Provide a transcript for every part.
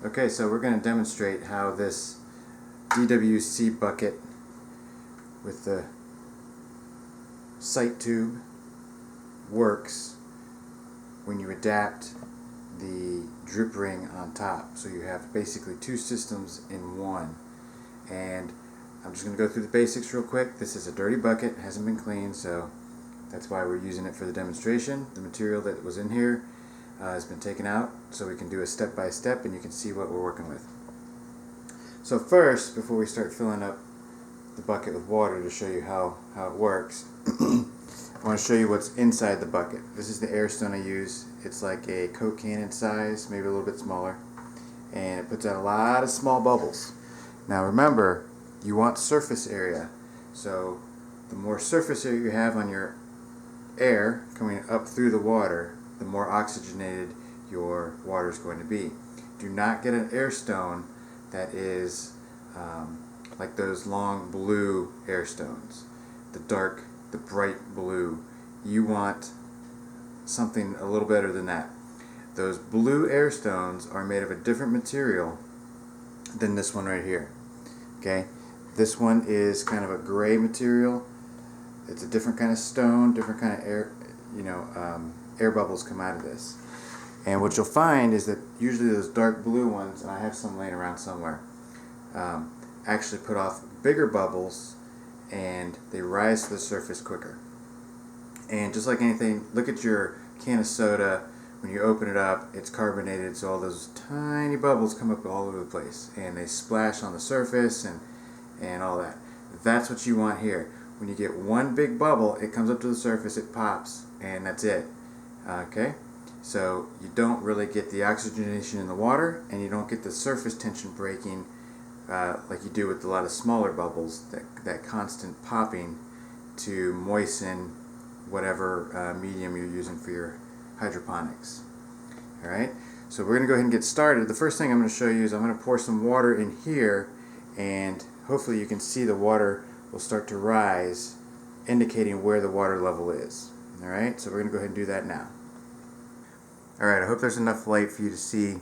Okay, so we're going to demonstrate how this DWC bucket with the sight tube works when you adapt the drip ring on top. So you have basically two systems in one. And I'm just going to go through the basics real quick. This is a dirty bucket, hasn't been cleaned, so that's why we're using it for the demonstration. The material that was in here has been taken out so we can do a step-by-step and you can see what we're working with. So first, before we start filling up the bucket with water to show you how it works, I want to show you what's inside the bucket. This is the air stone I use. It's like a Coke cannon size, maybe a little bit smaller, and it puts out a lot of small bubbles. Now remember, you want surface area, so the more surface area you have on your air coming up through the water, the more oxygenated your water is going to be. Do not get an air stone that is like those long blue air stones, the bright blue. You want something a little better than that. Those blue air stones are made of a different material than this one right here. Okay, this one is kind of a gray material. It's a different kind of stone, different kind of air, air bubbles come out of this. And what you'll find is that usually those dark blue ones, and I have some laying around somewhere, actually put off bigger bubbles and they rise to the surface quicker. And just like anything, look at your can of soda. When you open it up, it's carbonated, so all those tiny bubbles come up all over the place and they splash on the surface and all that. That's what you want here. When you get one big bubble, it comes up to the surface, it pops, and that's it. Okay? So you don't really get the oxygenation in the water, and you don't get the surface tension breaking like you do with a lot of smaller bubbles, that constant popping to moisten whatever medium you're using for your hydroponics. Alright? So we're going to go ahead and get started. The first thing I'm going to show you is I'm going to pour some water in here, and hopefully you can see the water will start to rise, indicating where the water level is. Alright, so we're going to go ahead and do that now. Alright, I hope there's enough light for you to see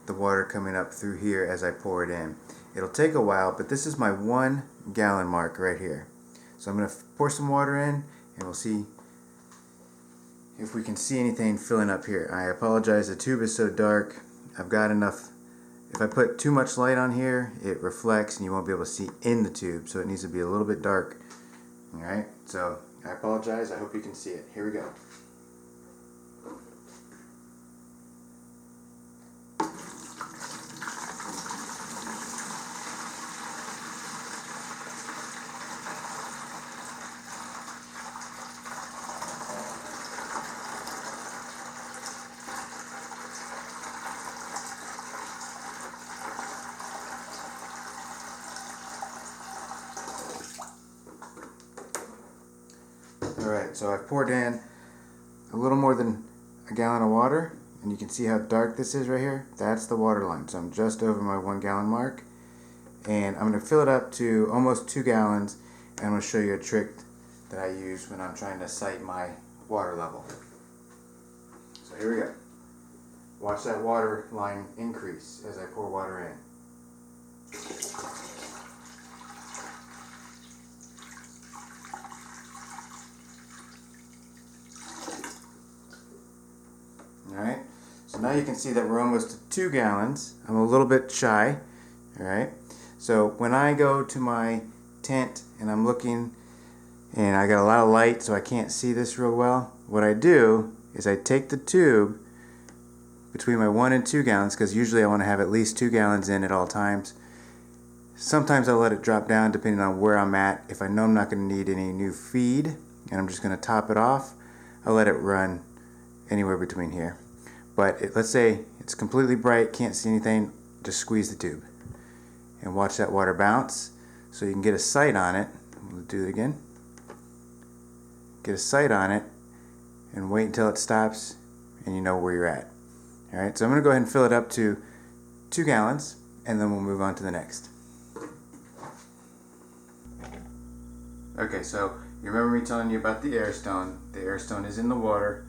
the water coming up through here as I pour it in. It'll take a while, but this is my 1 gallon mark right here. So I'm going to pour some water in, and we'll see if we can see anything filling up here. I apologize, the tube is so dark. I've got enough. If I put too much light on here, it reflects and you won't be able to see in the tube, so it needs to be a little bit dark. Alright, so I apologize, I hope you can see it. Here we go. Alright, so I've poured in a little more than a gallon of water, and you can see how dark this is right here. That's the water line, so I'm just over my 1 gallon mark, and I'm going to fill it up to almost 2 gallons, and I'm going to show you a trick that I use when I'm trying to sight my water level. So here we go. Watch that water line increase as I pour water in. Alright, so now you can see that we're almost to 2 gallons. I'm a little bit shy. Alright, so when I go to my tent and I'm looking and I got a lot of light so I can't see this real well, what I do is I take the tube between my 1 and 2 gallons, because usually I want to have at least 2 gallons in at all times. Sometimes I'll let it drop down depending on where I'm at. If I know I'm not going to need any new feed and I'm just going to top it off, I'll let it run anywhere between here. But let's say it's completely bright, can't see anything, just squeeze the tube and watch that water bounce so you can get a sight on it. We'll do it again. Get a sight on it and wait until it stops and you know where you're at. Alright, so I'm going to go ahead and fill it up to 2 gallons and then we'll move on to the next. Okay, so you remember me telling you about the air stone. The air stone is in the water.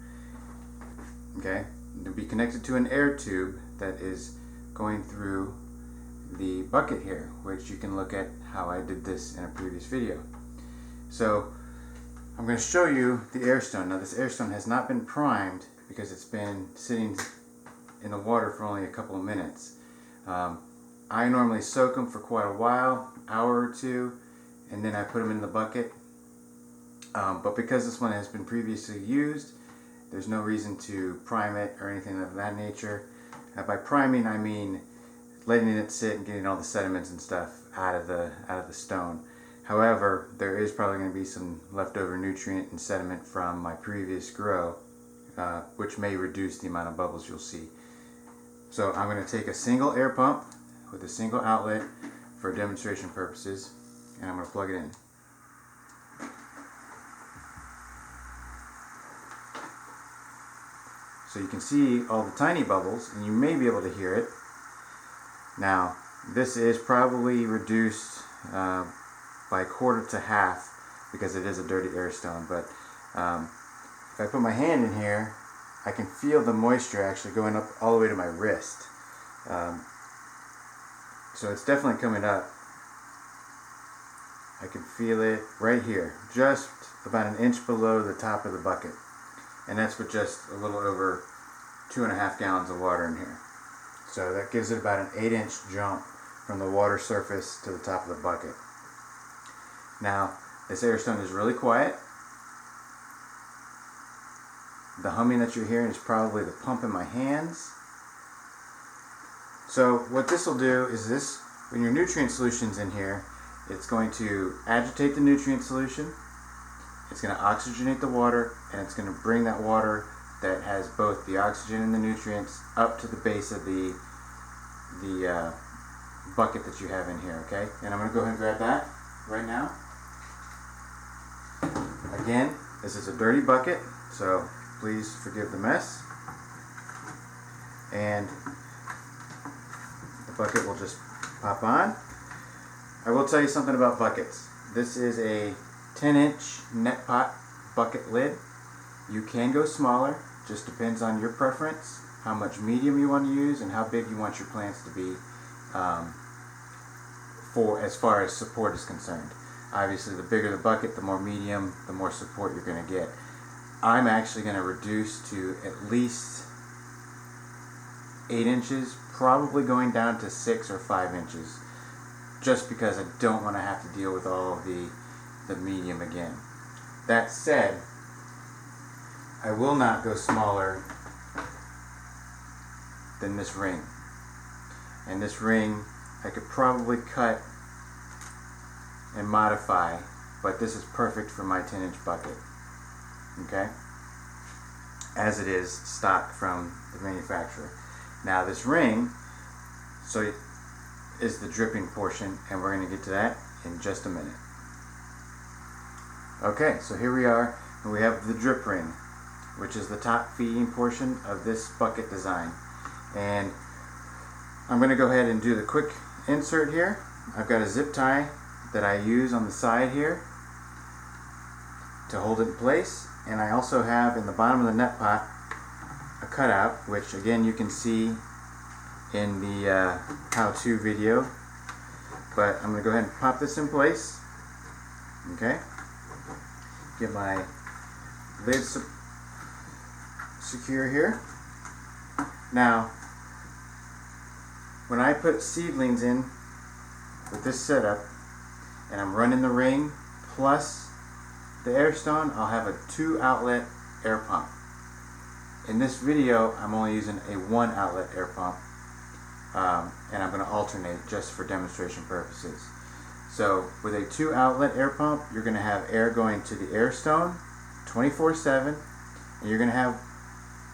Okay, it'll be connected to an air tube that is going through the bucket here, which you can look at how I did this in a previous video. So I'm going to show you the air stone. Now this air stone has not been primed because it's been sitting in the water for only a couple of minutes. I normally soak them for quite a while, hour or two, and then I put them in the bucket. But because this one has been previously used, there's no reason to prime it or anything of that nature. By priming, I mean letting it sit and getting all the sediments and stuff out of the stone. However, there is probably going to be some leftover nutrient and sediment from my previous grow, which may reduce the amount of bubbles you'll see. So I'm going to take a single air pump with a single outlet for demonstration purposes, and I'm going to plug it in. So you can see all the tiny bubbles, and you may be able to hear it. Now, this is probably reduced by a quarter to half because it is a dirty air stone, but if I put my hand in here, I can feel the moisture actually going up all the way to my wrist. So it's definitely coming up. I can feel it right here, just about an inch below the top of the bucket. And that's with just a little over 2.5 gallons of water in here. So that gives it about an 8-inch jump from the water surface to the top of the bucket. Now, this air stone is really quiet. The humming that you're hearing is probably the pump in my hands. So what this will do is this, when your nutrient solution's in here, it's going to agitate the nutrient solution, it's going to oxygenate the water, and it's going to bring that water that has both the oxygen and the nutrients up to the base of the bucket that you have in here, okay? And I'm going to go ahead and grab that right now. Again, this is a dirty bucket, so please forgive the mess. And the bucket will just pop on. I will tell you something about buckets. This is a 10-inch net pot bucket lid. You can go smaller, just depends on your preference, how much medium you want to use, and how big you want your plants to be for as far as support is concerned. Obviously, the bigger the bucket, the more medium, the more support you're going to get. I'm actually going to reduce to at least 8 inches, probably going down to 6 or 5 inches, just because I don't want to have to deal with all of the medium again. That said, I will not go smaller than this ring. And this ring I could probably cut and modify, but this is perfect for my 10-inch bucket. Okay? As it is stock from the manufacturer. Now this ring, so is the dripping portion, and we're going to get to that in just a minute. Okay, so here we are, and we have the drip ring, which is the top feeding portion of this bucket design. And I'm going to go ahead and do the quick insert here. I've got a zip tie that I use on the side here to hold it in place, and I also have in the bottom of the net pot a cutout, which again you can see in the how-to video, but I'm going to go ahead and pop this in place. Okay, get my lid secure here. Now when I put seedlings in with this setup and I'm running the ring plus the air stone, I'll have a 2-outlet air pump. In this video I'm only using a 1-outlet air pump, and I'm going to alternate just for demonstration purposes. So with a 2-outlet air pump, you're going to have air going to the air stone 24/7, and you're going to have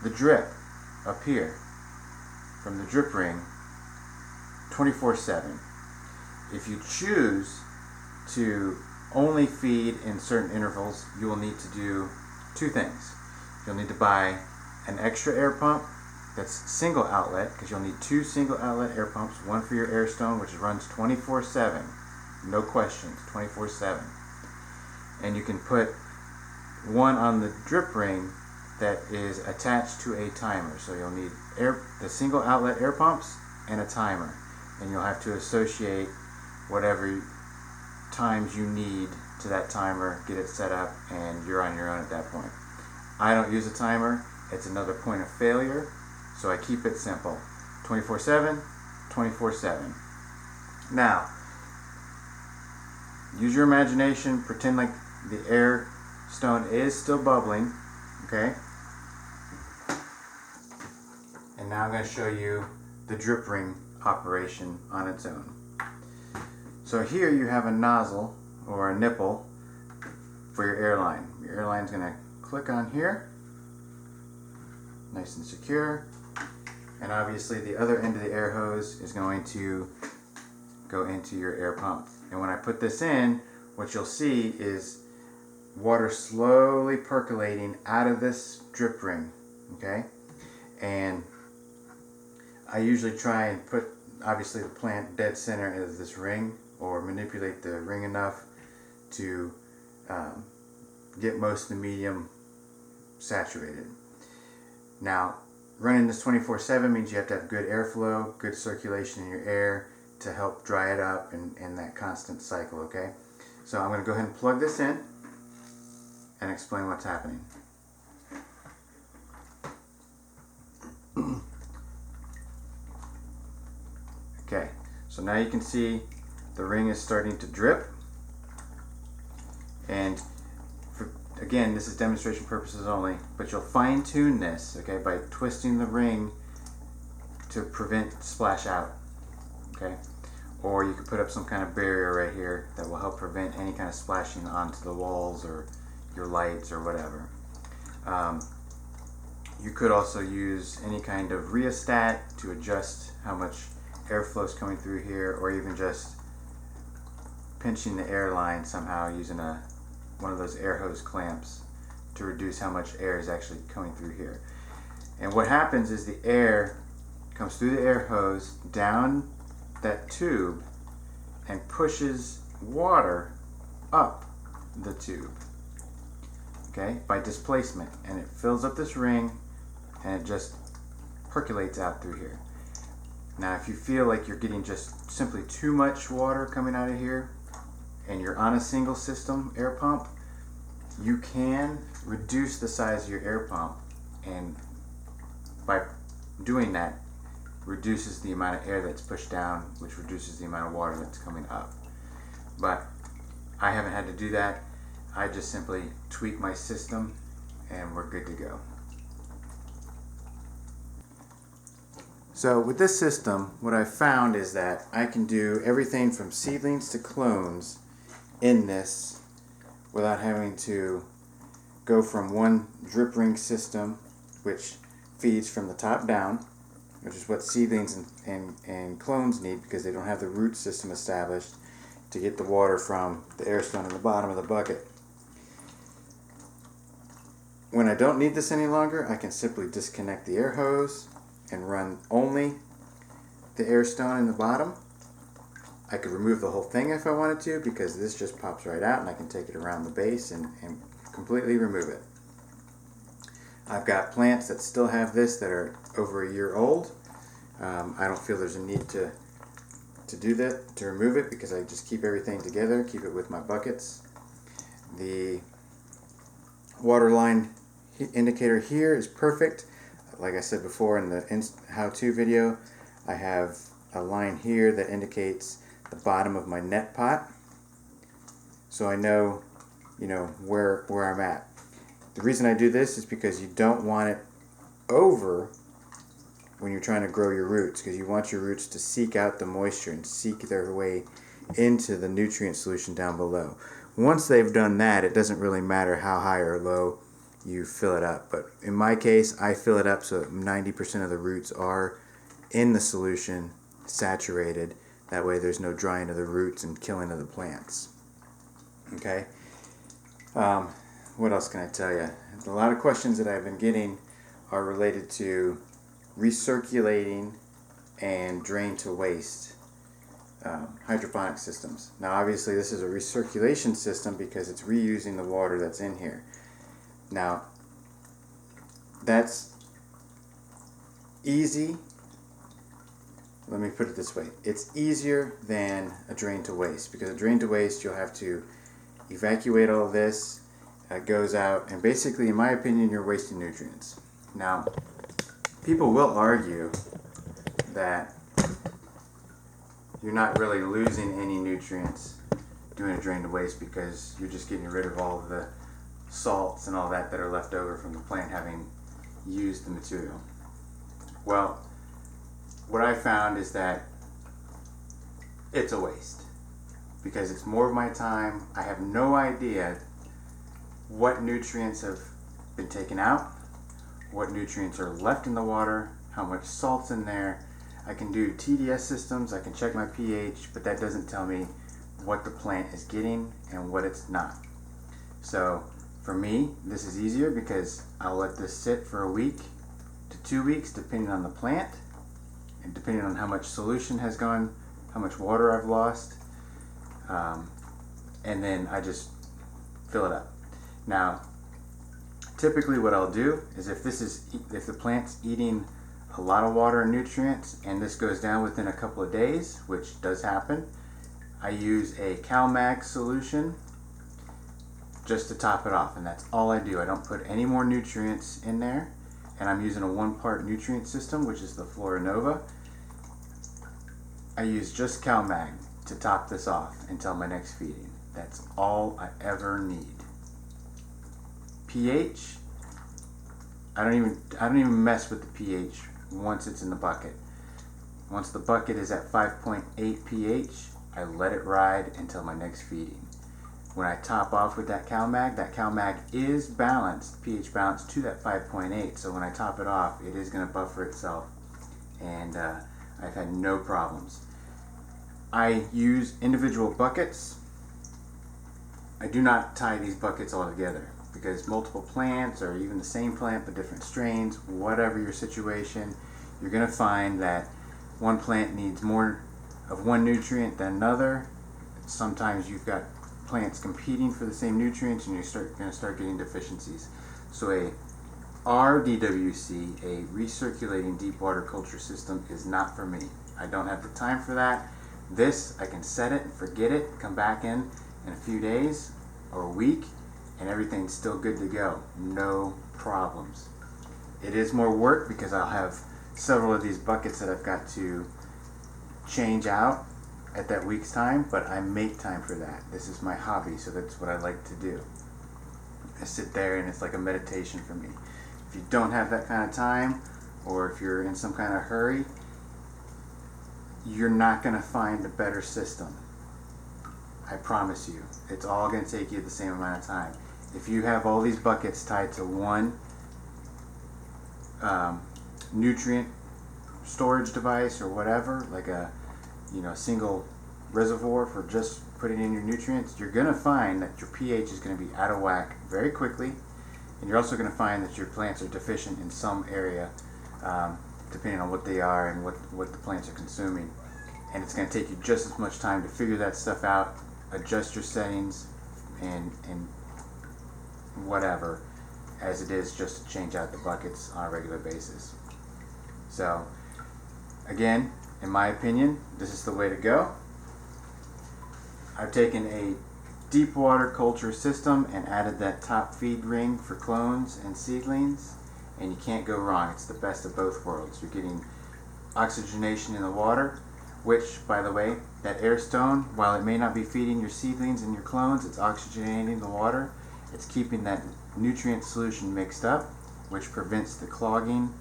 the drip up here from the drip ring 24/7. If you choose to only feed in certain intervals, you will need to do 2 things. You'll need to buy an extra air pump that's single outlet, because you'll need 2 single outlet air pumps, one for your air stone, which runs 24/7, no questions, 24/7. And you can put one on the drip ring that is attached to a timer. So you'll need the single outlet air pumps and a timer, and you'll have to associate whatever times you need to that timer, get it set up, and you're on your own at that point. I don't use a timer. It's another point of failure, so I keep it simple. 24/7, 24/7. Now, use your imagination, pretend like the air stone is still bubbling, okay? And now I'm going to show you the drip ring operation on its own. So here you have a nozzle or a nipple for your airline. Your airline is going to click on here, nice and secure, and obviously the other end of the air hose is going to go into your air pump. And when I put this in, what you'll see is water slowly percolating out of this drip ring, okay? And I usually try and put, obviously, the plant dead center of this ring, or manipulate the ring enough to get most of the medium saturated. Now, running this 24/7 means you have to have good airflow, good circulation in your air to help dry it up in that constant cycle, okay? So I'm going to go ahead and plug this in and explain what's happening. Okay, so now you can see the ring is starting to drip, and again, this is demonstration purposes only, but you'll fine tune this, okay, by twisting the ring to prevent splash out, okay? Or you could put up some kind of barrier right here that will help prevent any kind of splashing onto the walls or your lights or whatever. You could also use any kind of rheostat to adjust how much airflow is coming through here, or even just pinching the air line somehow using one of those air hose clamps to reduce how much air is actually coming through here. And what happens is the air comes through the air hose down that tube and pushes water up the tube, okay, by displacement, and it fills up this ring and it just percolates out through here. Now, if you feel like you're getting just simply too much water coming out of here and you're on a single system air pump, you can reduce the size of your air pump, and by doing that reduces the amount of air that's pushed down, which reduces the amount of water that's coming up. But I haven't had to do that. I just simply tweak my system and we're good to go. So with this system, what I found is that I can do everything from seedlings to clones in this without having to go from one drip ring system, which feeds from the top down, which is what seedlings and clones need because they don't have the root system established to get the water from the air stone in the bottom of the bucket. When I don't need this any longer, I can simply disconnect the air hose and run only the air stone in the bottom. I could remove the whole thing if I wanted to, because this just pops right out and I can take it around the base and completely remove it. I've got plants that still have this that are over a year old. I don't feel there's a need to do that, to remove it, because I just keep everything together, keep it with my buckets. The water line indicator here is perfect. Like I said before in the how-to video, I have a line here that indicates the bottom of my net pot, so I know, where I'm at. The reason I do this is because you don't want it over when you're trying to grow your roots, because you want your roots to seek out the moisture and seek their way into the nutrient solution down below. Once they've done that, it doesn't really matter how high or low you fill it up. But in my case, I fill it up so 90% of the roots are in the solution, saturated. That way there's no drying of the roots and killing of the plants. Okay? What else can I tell you? A lot of questions that I've been getting are related to recirculating and drain to waste hydroponic systems. Now obviously this is a recirculation system because it's reusing the water that's in here. Now that's easy let me put it this way. It's easier than a drain to waste, because a drain to waste, you'll have to evacuate all of this. It goes out, and basically, in my opinion, you're wasting nutrients. Now, people will argue that you're not really losing any nutrients doing a drain to waste, because you're just getting rid of all of the salts and all that are left over from the plant having used the material. Well, what I found is that it's a waste, because it's more of my time. I have no idea what nutrients have been taken out, what nutrients are left in the water, how much salt's in there. I can do TDS systems, I can check my pH, but that doesn't tell me what the plant is getting and what it's not. So for me, this is easier, because I'll let this sit for a week to 2 weeks, depending on the plant and depending on how much solution has gone, how much water I've lost, and then I just fill it up. Now, typically what I'll do is, if the plant's eating a lot of water and nutrients and this goes down within a couple of days, which does happen, I use a CalMag solution just to top it off, and that's all I do. I don't put any more nutrients in there, and I'm using a 1-part nutrient system, which is the Florinova. I use just CalMag to top this off until my next feeding. That's all I ever need. pH, I don't even mess with the pH once it's in the bucket. Once the bucket is at 5.8 pH, I let it ride until my next feeding. When I top off with that CalMag is balanced, pH balanced to that 5.8, so when I top it off, it is going to buffer itself, and I've had no problems. I use individual buckets. I do not tie these buckets all together, because multiple plants, or even the same plant but different strains, whatever your situation, you're going to find that one plant needs more of one nutrient than another. Sometimes you've got plants competing for the same nutrients, and you're going to start getting deficiencies. So a RDWC, a recirculating deep water culture system, is not for me. I don't have the time for that. This, I can set it and forget it, come back in a few days or a week, and everything's still good to go. No problems. It is more work, because I'll have several of these buckets that I've got to change out at that week's time, but I make time for that. This is my hobby, so that's what I like to do. I sit there and it's like a meditation for me. If you don't have that kind of time, or if you're in some kind of hurry, you're not going to find a better system. I promise you. It's all going to take you the same amount of time. If you have all these buckets tied to one nutrient storage device or whatever, like a single reservoir for just putting in your nutrients, you're going to find that your pH is going to be out of whack very quickly, and you're also going to find that your plants are deficient in some area, depending on what they are and what the plants are consuming. And it's going to take you just as much time to figure that stuff out, adjust your settings, and whatever, as it is just to change out the buckets on a regular basis. So, again, in my opinion, this is the way to go. I've taken a deep water culture system and added that top feed ring for clones and seedlings, and you can't go wrong. It's the best of both worlds. You're getting oxygenation in the water, which, by the way, that air stone, while it may not be feeding your seedlings and your clones, it's oxygenating the water. It's keeping that nutrient solution mixed up, which prevents the clogging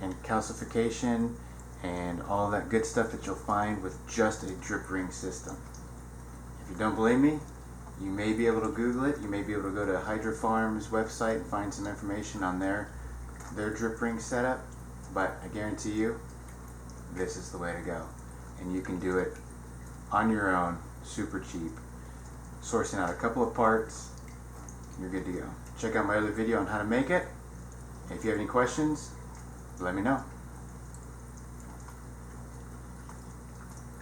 and calcification and all that good stuff that you'll find with just a drip ring system. If you don't believe me, you may be able to Google it. You may be able to go to Hydro Farm's website and find some information on their drip ring setup, but I guarantee you, this is the way to go. And you can do it on your own, super cheap. Sourcing out a couple of parts, you're good to go. Check out my other video on how to make it. If you have any questions, let me know.